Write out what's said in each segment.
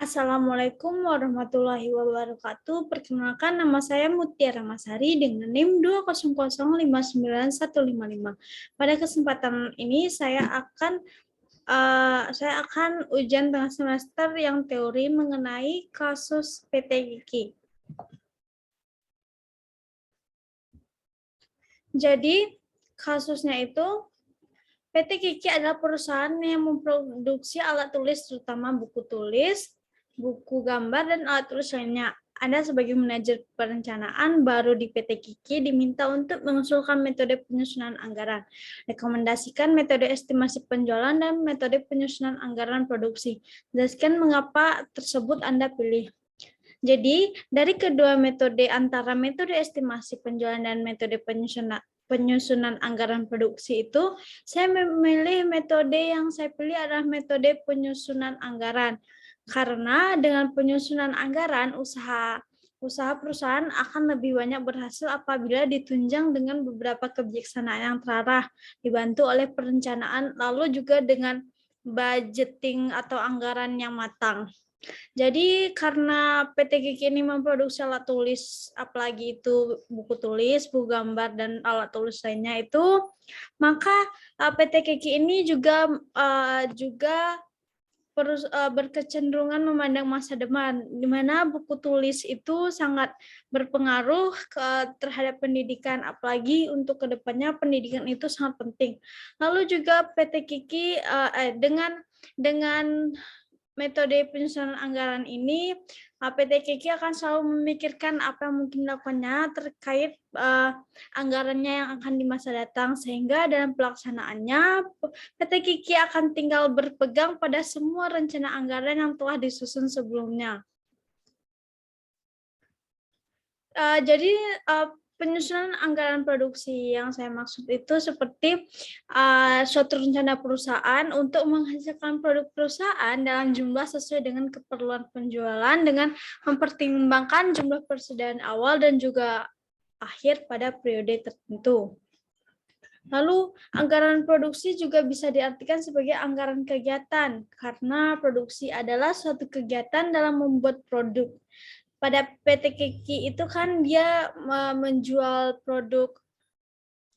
Assalamualaikum warahmatullahi wabarakatuh. Perkenalkan, nama saya Mutiara Masari dengan NIM 200591155. Pada kesempatan ini saya akan ujian tengah semester yang teori mengenai kasus PT Gigi. Jadi kasusnya itu PT Gigi adalah perusahaan yang memproduksi alat tulis, terutama buku tulis, buku gambar, dan alat tulis lainnya. Anda sebagai manajer perencanaan baru di PT Gigi diminta untuk mengusulkan metode penyusunan anggaran, rekomendasikan metode estimasi penjualan, dan metode penyusunan anggaran produksi. Jelaskan mengapa tersebut Anda pilih. Jadi, dari kedua metode antara metode estimasi penjualan dan metode penyusunan anggaran produksi itu, saya memilih metode yang saya pilih adalah metode penyusunan anggaran. Karena dengan penyusunan anggaran, usaha perusahaan akan lebih banyak berhasil apabila ditunjang dengan beberapa kebijaksanaan yang terarah, dibantu oleh perencanaan, lalu juga dengan budgeting atau anggaran yang matang. Jadi karena PT Kiki ini memproduksi alat tulis, apalagi itu buku tulis, buku gambar, dan alat tulis lainnya itu, maka PT Kiki ini juga berkecenderungan memandang masa depan, di mana buku tulis itu sangat berpengaruh terhadap pendidikan, apalagi untuk kedepannya pendidikan itu sangat penting. Lalu juga PT Kiki dengan metode penyusunan anggaran ini, PT Kiki akan selalu memikirkan apa yang mungkin dilakukannya terkait anggarannya yang akan di masa datang, sehingga dalam pelaksanaannya PT Kiki akan tinggal berpegang pada semua rencana anggaran yang telah disusun sebelumnya. Jadi penyusunan anggaran produksi yang saya maksud itu seperti suatu rencana perusahaan untuk menghasilkan produk perusahaan dalam jumlah sesuai dengan keperluan penjualan dengan mempertimbangkan jumlah persediaan awal dan juga akhir pada periode tertentu. Lalu, anggaran produksi juga bisa diartikan sebagai anggaran kegiatan, karena produksi adalah suatu kegiatan dalam membuat produk. Pada PT Kiki itu kan dia menjual produk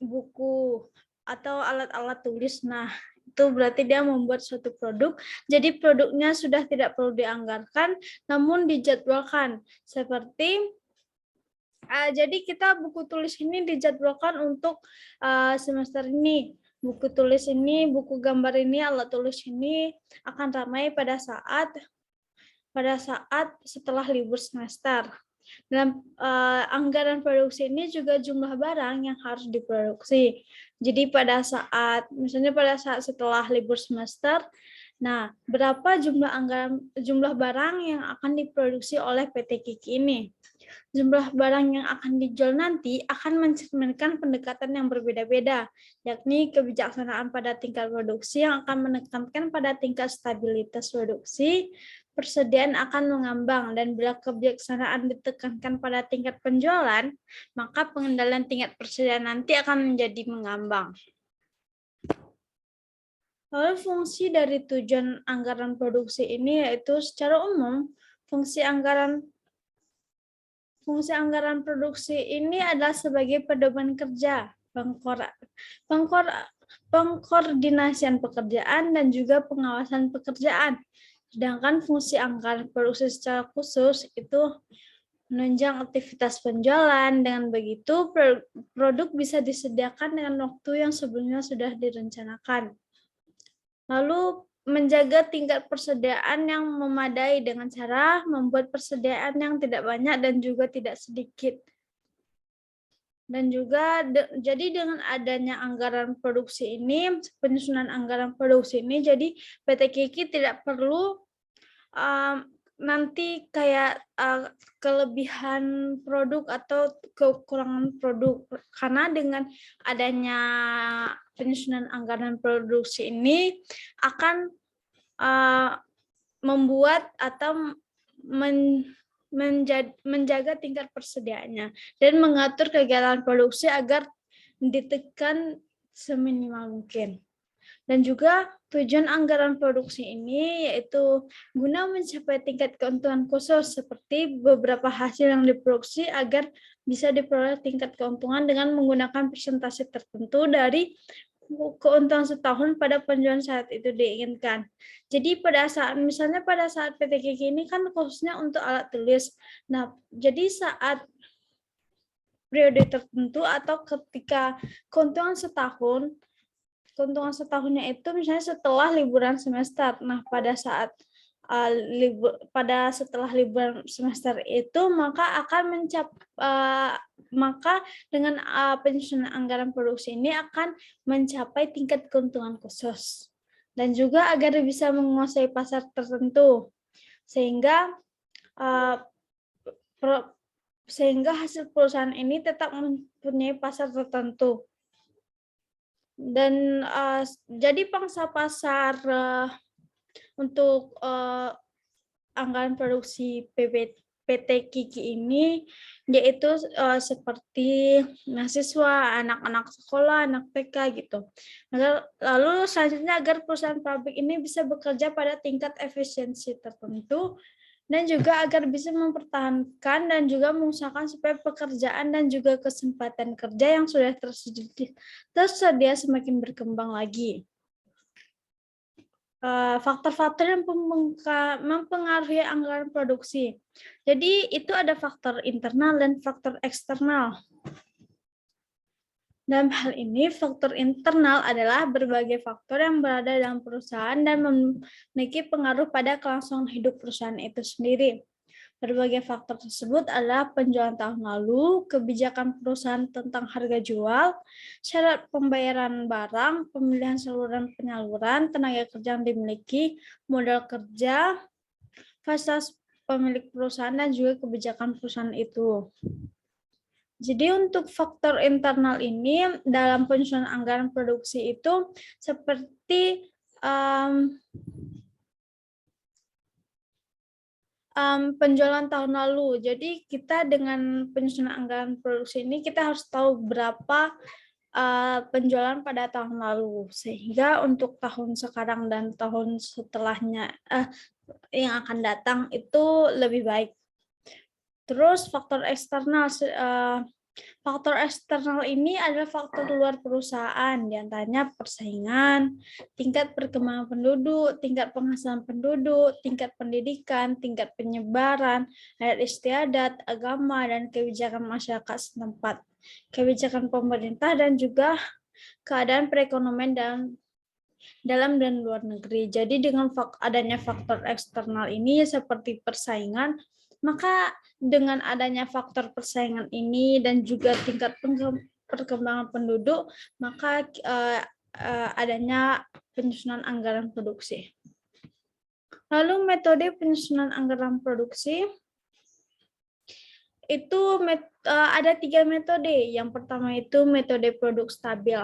buku atau alat-alat tulis. Nah, itu berarti dia membuat suatu produk. Jadi produknya sudah tidak perlu dianggarkan, namun dijadwalkan. Jadi kita buku tulis ini dijadwalkan untuk semester ini. Buku tulis ini, buku gambar ini, alat tulis ini akan ramai pada saat setelah libur semester. Dalam anggaran produksi ini juga jumlah barang yang harus diproduksi. Jadi pada saat setelah libur semester, nah berapa jumlah barang yang akan diproduksi oleh PT Kiki ini? Jumlah barang yang akan dijual nanti akan mencerminkan pendekatan yang berbeda-beda, yakni kebijaksanaan pada tingkat produksi yang akan menekankan pada tingkat stabilitas produksi, persediaan akan mengambang, dan bila kebijaksanaan ditekankan pada tingkat penjualan, maka pengendalian tingkat persediaan nanti akan menjadi mengambang. Lalu fungsi dari tujuan anggaran produksi ini yaitu secara umum, fungsi anggaran produksi ini adalah sebagai pedoman kerja, pengkoordinasian pekerjaan, dan juga pengawasan pekerjaan. Sedangkan fungsi anggaran produksi secara khusus itu menunjang aktivitas penjualan. Dengan begitu, produk bisa disediakan dengan waktu yang sebelumnya sudah direncanakan. Lalu, menjaga tingkat persediaan yang memadai dengan cara membuat persediaan yang tidak banyak dan juga tidak sedikit. Dan juga jadi dengan adanya anggaran produksi ini, penyusunan anggaran produksi ini, jadi PT Kiki tidak perlu nanti kayak kelebihan produk atau kekurangan produk, karena dengan adanya penyusunan anggaran produksi ini akan membuat atau menjaga tingkat persediaannya dan mengatur kegiatan produksi agar ditekan seminimal mungkin. Dan juga tujuan anggaran produksi ini yaitu guna mencapai tingkat keuntungan khusus seperti beberapa hasil yang diproduksi agar bisa diperoleh tingkat keuntungan dengan menggunakan persentase tertentu dari keuntungan setahun pada penjualan saat itu diinginkan. Jadi pada saat misalnya pada saat PT Kiki ini kan khususnya untuk alat tulis. Nah, jadi saat periode tertentu atau ketika keuntungan setahunnya itu misalnya setelah liburan semester. Nah, pada saat setelah liburan semester itu maka dengan penyusunan anggaran produksi ini akan mencapai tingkat keuntungan khusus dan juga agar bisa menguasai pasar tertentu sehingga hasil perusahaan ini tetap mempunyai pasar tertentu. Dan jadi pangsa pasar untuk anggaran produksi PT Kiki ini yaitu seperti mahasiswa, anak-anak sekolah, anak TK gitu. Lalu selanjutnya agar perusahaan pabrik ini bisa bekerja pada tingkat efisiensi tertentu dan juga agar bisa mempertahankan dan juga mengusahakan supaya pekerjaan dan juga kesempatan kerja yang sudah tersedia semakin berkembang lagi. Faktor-faktor yang mempengaruhi anggaran produksi. Jadi itu ada faktor internal dan faktor eksternal. Dalam hal ini, faktor internal adalah berbagai faktor yang berada dalam perusahaan dan memiliki pengaruh pada kelangsungan hidup perusahaan itu sendiri. Berbagai faktor tersebut adalah penjualan tahun lalu, kebijakan perusahaan tentang harga jual, syarat pembayaran barang, pemilihan saluran penyaluran, tenaga kerja yang dimiliki, modal kerja, fasilitas pemilik perusahaan, dan juga kebijakan perusahaan itu. Jadi untuk faktor internal ini dalam penyusunan anggaran produksi itu seperti penjualan tahun lalu. Jadi kita dengan penyusunan anggaran produksi ini kita harus tahu berapa penjualan pada tahun lalu sehingga untuk tahun sekarang dan tahun setelahnya yang akan datang itu lebih baik. Terus faktor eksternal ini adalah faktor luar perusahaan, diantaranya persaingan, tingkat perkembangan penduduk, tingkat penghasilan penduduk, tingkat pendidikan, tingkat penyebaran, adat istiadat, agama, dan kebijakan masyarakat setempat, kebijakan pemerintah, dan juga keadaan perekonomian dalam dan luar negeri. Jadi dengan adanya faktor eksternal ini seperti persaingan, maka dengan adanya faktor persaingan ini dan juga tingkat perkembangan penduduk, maka adanya penyusunan anggaran produksi. Lalu metode penyusunan anggaran produksi itu ada 3 metode. Yang pertama itu metode produk stabil,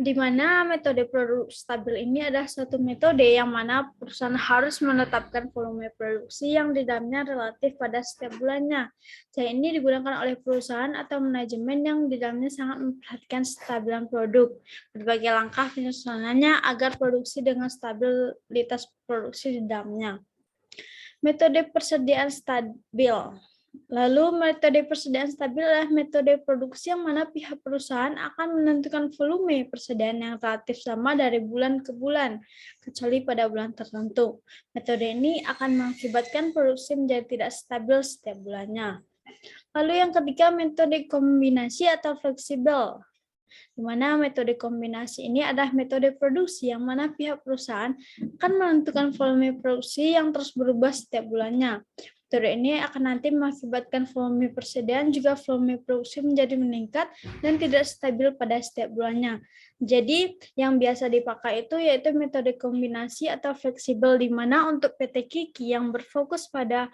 di mana metode produk stabil ini adalah satu metode yang mana perusahaan harus menetapkan volume produksi yang di dalamnya relatif pada setiap bulannya. Cara ini digunakan oleh perusahaan atau manajemen yang di dalamnya sangat memperhatikan stabilan produk. Berbagai langkah penyusunannya agar produksi dengan stabilitas produksi di dalamnya. Metode persediaan stabil. Lalu metode persediaan stabil adalah metode produksi yang mana pihak perusahaan akan menentukan volume persediaan yang relatif sama dari bulan ke bulan, kecuali pada bulan tertentu. Metode ini akan mengakibatkan produksi menjadi tidak stabil setiap bulannya. Lalu yang ketiga, metode kombinasi atau fleksibel, di mana metode kombinasi ini adalah metode produksi yang mana pihak perusahaan akan menentukan volume produksi yang terus berubah setiap bulannya. Metode ini akan nanti mengakibatkan volume persediaan juga volume produksi menjadi meningkat dan tidak stabil pada setiap bulannya. Jadi yang biasa dipakai itu yaitu metode kombinasi atau fleksibel, di mana untuk PT Kiki yang berfokus pada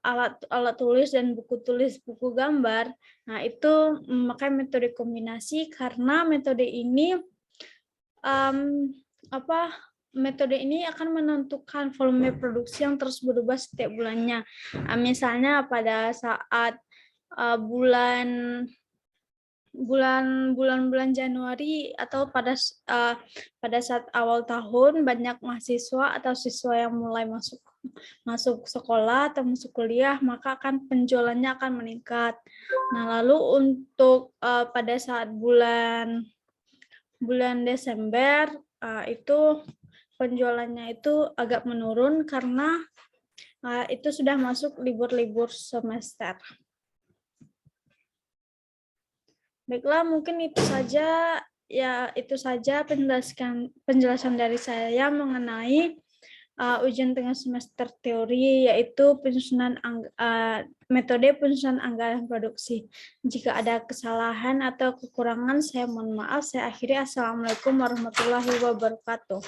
alat tulis dan buku tulis, buku gambar, nah itu memakai metode kombinasi karena metode ini metode ini akan menentukan volume produksi yang terus berubah setiap bulannya. Misalnya pada saat bulan bulan-bulan Januari atau pada saat awal tahun banyak mahasiswa atau siswa yang mulai masuk sekolah atau masuk kuliah, maka penjualannya akan meningkat. Nah, lalu untuk pada saat bulan Desember itu penjualannya itu agak menurun karena itu sudah masuk libur-libur semester. Baiklah, mungkin itu saja penjelasan dari saya mengenai ujian tengah semester teori, yaitu metode penyusunan anggaran produksi. Jika ada kesalahan atau kekurangan, saya mohon maaf. Saya akhiri. Assalamualaikum warahmatullahi wabarakatuh.